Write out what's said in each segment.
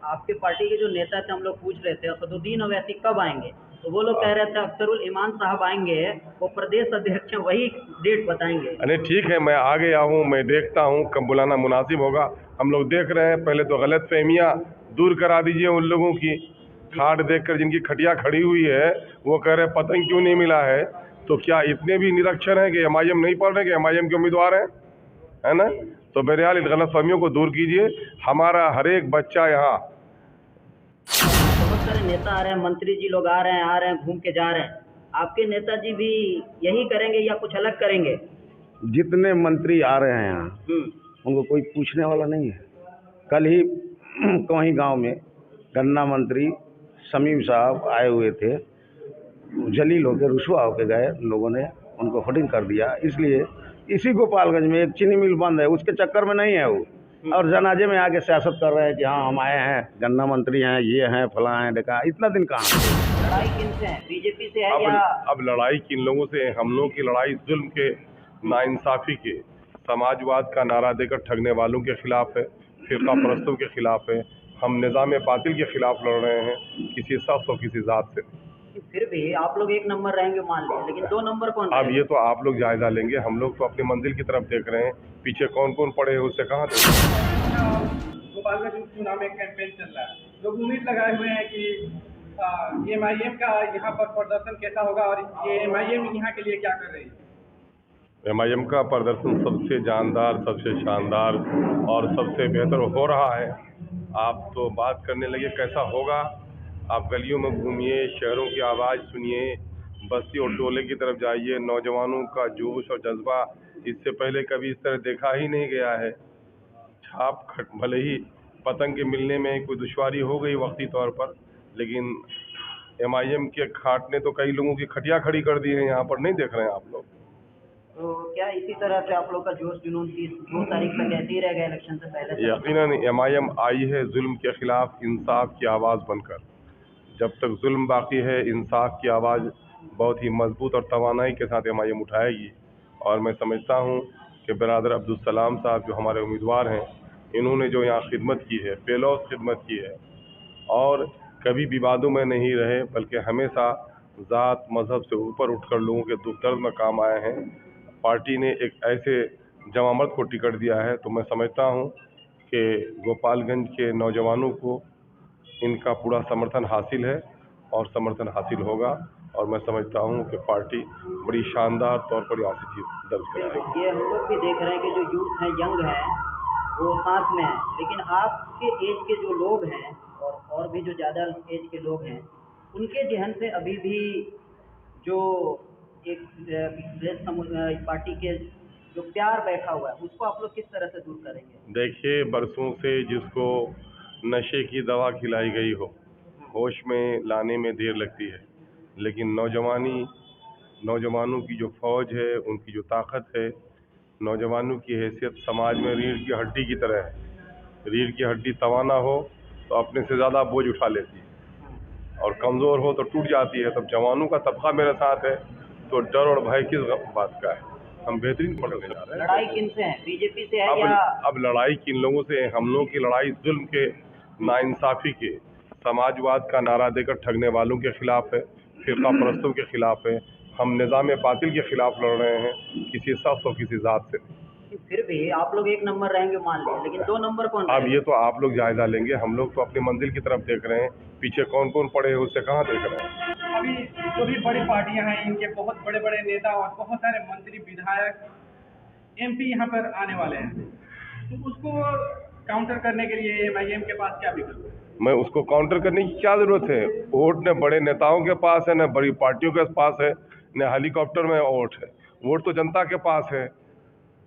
आपके पार्टी के जो नेता थे, हम लोग पूछ रहे थे असदुद्दीन ओवैसी कब आएंगे, तो वो लोग कह रहे थे अख्तरुल ईमान साहब आएंगे, वो प्रदेश अध्यक्ष हैं, वही डेट बताएंगे। अरे ठीक है, मैं आ गया हूँ, मैं देखता हूँ कब बुलाना मुनासिब होगा। हम लोग देख रहे हैं, पहले तो गलत फहमियाँ दूर करा दीजिए उन लोगों की। खाट देखकर जिनकी खटिया खड़ी हुई है वो कह रहे पतंग क्यों नहीं मिला है, तो क्या इतने भी निरक्षर हैं कि एमआईएम नहीं पढ़ रहे, कि एमआईएम के उम्मीदवार हैं, है ना? तो बहरहाल इन गलत फहमियों को दूर कीजिए। हमारा हर एक बच्चा यहाँ बहुत सारे नेता आ रहे हैं, मंत्री जी लोग आ रहे हैं, घूम के जा रहे हैं। आपके नेताजी भी यही करेंगे या कुछ अलग करेंगे? जितने मंत्री आ रहे हैं यहाँ उनको कोई पूछने वाला नहीं है। कल ही कहीं गांव में गन्ना मंत्री शमीम साहब आए हुए थे, जलील होकर रुसवा होकर गए, लोगों ने उनको होर्डिंग कर दिया। इसलिए इसी गोपालगंज में एक चीनी मिल बंद है, उसके चक्कर में नहीं है वो, और जनाजे में आके सियासत कर रहे हैं कि हाँ हम आए हैं, गन्ना मंत्री हैं, ये हैं, फला हैं, देखा। इतना दिन कहाँ लड़ाई किनसे है, बीजेपी से है या? अब लड़ाई किन लोगों से है? हम लोगों की लड़ाई जुल्म के, नाइंसाफ़ी के, समाजवाद का नारा देकर ठगने वालों के खिलाफ है, फिरका परस्तों के खिलाफ है। हम निज़ाम बातिल के खिलाफ लड़ रहे हैं, किसी शख्स और किसी ज़ात से। फिर भी आप लोग एक नंबर रहेंगे मान लिया, लेकिन 2 नंबर कौन अब रहेगा? ये तो आप लोग जायज़ा लेंगे, हम लोग तो अपनी मंजिल की तरफ देख रहे हैं। पीछे कौन कौन पड़े हैं उससे कहाँ देख रहे हैं? गोपालगंज उपचुनाव में कैंपेन चल रहा है, लोग उम्मीद लगाए हुए हैं कि एमआईएम का यहाँ पर प्रदर्शन कैसा होगा और ये एमआईएम यहाँ के लिए क्या कर रही है। एमआईएम का प्रदर्शन सबसे जानदार, सबसे शानदार और सबसे बेहतर हो रहा है। आप तो बात करने लगे कैसा होगा। आप गलियों में घूमिए, शहरों की आवाज़ सुनिए, बस्ती और टोले की तरफ जाइए। नौजवानों का जोश और जज्बा इससे पहले कभी इस तरह देखा ही नहीं गया है। भले ही पतंग के मिलने में कोई दुश्वारी हो गई वक्ती तौर पर, लेकिन एमआईएम के खाट ने तो कई लोगों की खटिया खड़ी कर दी है। यहाँ पर नहीं देख रहे हैं आप लोग? तो क्या इसी तरह से आप लोग का जोश जुनून 2 तारीख तक ऐसे ही रहेगा इलेक्शन से पहले? यकीनन एमआईएम आई है जुल्म के खिलाफ इंसाफ की आवाज़ बनकर। जब तक जुल्म बाकी है, इंसाफ की आवाज़ बहुत ही मजबूत और तवानाई के साथ एमआईएम उठाएगी। और मैं समझता हूँ कि बिरादर अब्दुल सलाम साहब जो हमारे उम्मीदवार हैं, इन्होंने जो यहाँ खिदमत की है, बेलौस खिदमत की है, और कभी विवादों में नहीं रहे, बल्कि हमेशा ज़ात मज़हब से ऊपर उठकर लोगों के दुख दर्द में काम आए हैं। पार्टी ने एक ऐसे जमामर्द को टिकट दिया है, तो मैं समझता हूँ कि गोपालगंज के नौजवानों को इनका पूरा समर्थन हासिल है और समर्थन हासिल होगा। और मैं समझता हूँ कि पार्टी बड़ी शानदार तौर पर यहाँ से जीत दर्ज कराएगी। ये हम लोग भी देख रहे हैं कि जो यूथ है, यंग है, वो साथ में है, लेकिन आपके एज के जो लोग हैं और भी जो ज़्यादा एज के लोग हैं, उनके जहन से अभी भी जो एक पार्टी के जो प्यार बैठा हुआ है, उसको आप लोग किस तरह से दूर करेंगे? देखिए, बरसों से जिसको नशे की दवा खिलाई गई हो, होश में लाने में देर लगती है, लेकिन नौजवानों की जो फ़ौज है, उनकी जो ताकत है, नौजवानों की हैसियत समाज में रीढ़ की हड्डी की तरह है। रीढ़ की हड्डी तवाना हो तो अपने से ज़्यादा बोझ उठा लेती है, और कमज़ोर हो तो टूट जाती है। तब जवानों का तबका मेरे साथ है, तो डर और भय किस बात का है? हम बेहतरीन पकड़ने जा रहे हैं। लड़ाई किनसे है, बीजेपी से है या? अब लड़ाई किन लोगों से है? हम लोगों की लड़ाई जुल्म के, नाइंसाफ़ी के, समाजवाद का नारा देकर ठगने वालों के खिलाफ है, फिरका परस्तों के खिलाफ है। हम निज़ाम बातिल के खिलाफ लड़ रहे हैं, किसी शख्स और किसी ज़ात से। फिर भी आप लोग एक नंबर रहेंगे मान लिया, लेकिन 2 नंबर कौन अब रहेगा? ये तो आप लोग जायज़ा लेंगे, हम लोग तो अपनी मंजिल की तरफ देख रहे हैं। पीछे कौन कौन पड़े हैं उससे कहाँ देख रहे हैं? अभी जो भी बड़ी पार्टियां हैं, इनके बहुत बड़े बड़े नेता और बहुत सारे मंत्री, विधायक, एमपी यहाँ पर आने वाले हैं, तो उसको काउंटर करने के लिए एमआईएम के पास क्या विकल्प है? मैं उसको काउंटर करने की क्या ज़रूरत है? वोट न बड़े नेताओं के पास है, न बड़ी पार्टियों के पास है, न हेलीकॉप्टर में वोट है। वोट तो जनता के पास है।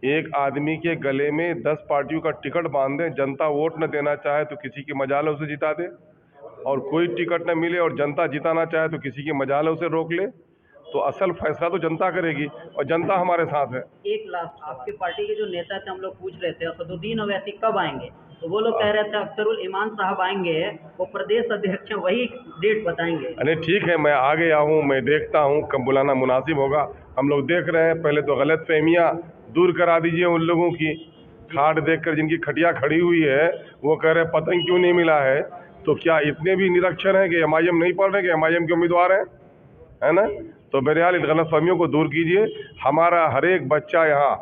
एक आदमी के गले में 10 पार्टियों का टिकट बांध दें, जनता वोट न देना चाहे तो किसी की मजाल है उसे जिता दे, और कोई टिकट न मिले और जनता जिताना चाहे तो किसी की मजाल है उसे रोक ले। तो असल फैसला तो जनता करेगी, और जनता हमारे साथ है। एक लास्ट, आपके पार्टी के जो नेता थे, हम लोग पूछ रहे थे असदुद्दीन ओवैसी कब आएंगे, तो वो लोग कह रहे थे अख्तरुल ईमान साहब आएंगे, वो प्रदेश अध्यक्ष हैं, वही डेट बताएंगे। अरे ठीक है, मैं आ गया हूँ, मैं देखता हूँ कब बुलाना मुनासिब होगा। हम लोग देख रहे हैं, पहले तो गलत फहमियाँ दूर करा दीजिए उन लोगों की। खाट देखकर जिनकी खटिया खड़ी हुई है वो कह रहे पतंग क्यों नहीं मिला है, तो क्या इतने भी निरक्षर हैं कि एमआईएम नहीं पढ़ रहे कि एमआईएम के उम्मीदवार हैं, है ना? तो बहरहाल इन गलतफहमियों को दूर कीजिए। हमारा हर एक बच्चा यहाँ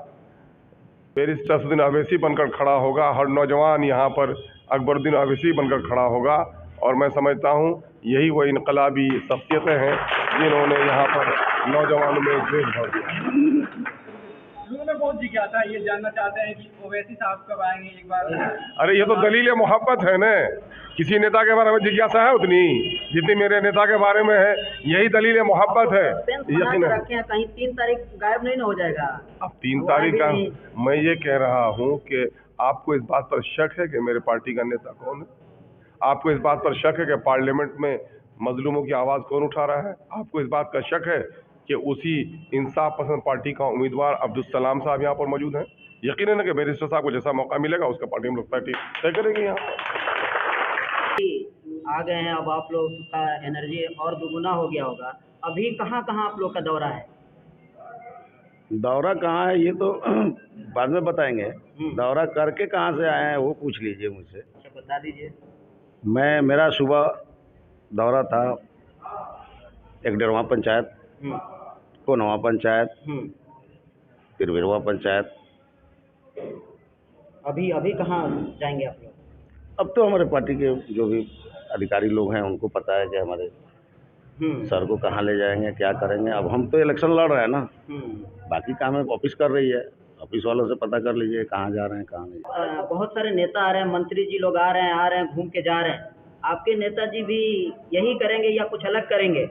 बैरिस्टर असदुद्दीन अवैसी बनकर खड़ा होगा, हर नौजवान यहाँ पर अकबरुद्दीन अवैसी बनकर खड़ा होगा, और मैं समझता हूँ यही वो इनकलाबी शख्सियतें हैं जिन्होंने यहाँ पर नौजवानों में जोश भर दिया। लोगों में बहुत जिज्ञासा है, ये जानना चाहते हैं कि ओवैसी साहब कब आएंगे एक बार। अरे ये तो दलील मोहब्बत है न, किसी नेता के बारे में जिज्ञासा है उतनी जितनी मेरे नेता के बारे में है, यही दलील मोहब्बत है। यकीन रखें कहीं 3 तारीख गायब नहीं ना हो जाएगा। अब 3 तारीख का मैं ये कह रहा हूँ कि आपको इस बात पर शक है कि मेरे पार्टी का नेता कौन है? आपको इस बात पर शक है कि पार्लियामेंट में मजलूमों की आवाज़ कौन उठा रहा है? आपको इस बात का शक है कि उसी इंसाफ पसंद पार्टी का उम्मीदवार अब्दुल सलाम साहब यहाँ पर मौजूद हैं? यकीनन है कि बैरिस्टर साहब को जैसा मौका मिलेगा उसका पार्टी हम लोग तय करेंगे। यहाँ आ गए हैं, अब आप लोग का एनर्जी और दुगुना हो गया होगा। अभी कहाँ कहाँ आप लोग का दौरा है? दौरा कहाँ है ये तो बाद में बताएंगे। दौरा करके कहाँ से आए हैं वो पूछ लीजिए मुझसे। अच्छा बता दीजिए। मेरा सुबह दौरा था एक डेढ़वा पंचायत, कोनवा पंचायत, फिर बिरवा पंचायत। अभी कहाँ जाएंगे आप लोग? अब तो हमारे पार्टी के जो भी अधिकारी लोग हैं उनको पता है कि हमारे सर को कहाँ ले जाएंगे, क्या करेंगे। अब हम तो इलेक्शन लड़ रहे हैं ना, बाकी काम है ऑफिस कर रही है, ऑफिस वालों से पता कर लीजिए कहाँ जा रहे हैं कहाँ नहीं। बहुत सारे नेता आ रहे हैं, मंत्री जी लोग आ रहे हैं, घूम के जा रहे हैं। आपके नेताजी भी यही करेंगे या कुछ अलग करेंगे?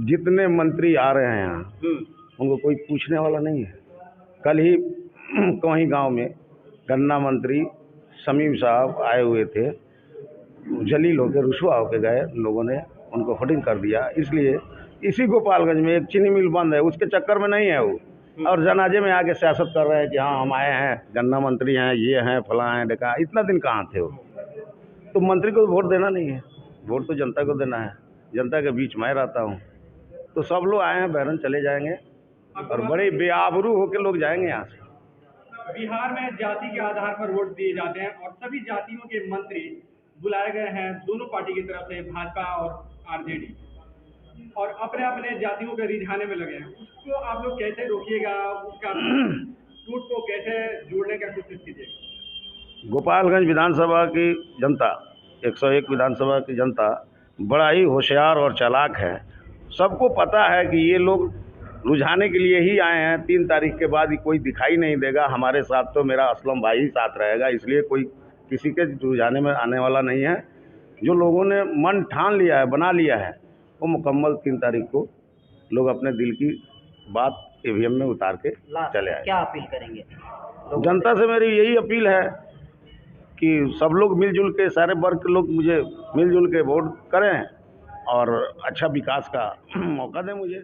जितने मंत्री आ रहे हैं यहाँ उनको कोई पूछने वाला नहीं है। कल ही कहीं गांव में गन्ना मंत्री शमीम साहब आए हुए थे, जलील होकर रुसवा होकर गए, लोगों ने उनको होर्डिंग कर दिया। इसलिए इसी गोपालगंज में एक चीनी मिल बंद है, उसके चक्कर में नहीं है वो, और जनाजे में आके सियासत कर रहे हैं कि हाँ हम आए हैं, गन्ना मंत्री हैं, ये हैं, फलां हैं, देखा। इतना दिन कहाँ थे वो? तो मंत्री को वोट देना नहीं है, वोट तो जनता को देना है। जनता के बीच मैं रहता हूँ, तो सब लोग आए हैं, बहरन चले जाएंगे और बड़े बेआबरू होकर लोग जाएंगे यहाँ से। बिहार में जाति के आधार पर वोट दिए जाते हैं और सभी जातियों के मंत्री बुलाए गए हैं दोनों पार्टी की तरफ से, भाजपा और आरजेडी, और अपने अपने जातियों के रिझाने में लगे हैं। उसको आप लोग कैसे रोकिएगा? उसका टूट को कैसे जोड़ने का कोशिश कीजिएगा? गोपालगंज विधानसभा की जनता, 101 विधानसभा की जनता बड़ा ही होशियार और चालाक है। सबको पता है कि ये लोग रुझाने के लिए ही आए हैं। 3 तारीख के बाद ही कोई दिखाई नहीं देगा। हमारे साथ तो मेरा असलम भाई ही साथ रहेगा, इसलिए कोई किसी के रुझाने में आने वाला नहीं है। जो लोगों ने मन ठान लिया है, बना लिया है, वो मुकम्मल 3 तारीख को लोग अपने दिल की बात ईवीएम में उतार के चले आए। क्या अपील करेंगे? जनता से मेरी यही अपील है कि सब लोग मिलजुल के, सारे वर्ग के लोग मुझे मिलजुल के वोट करें और अच्छा विकास का मौका दें मुझे।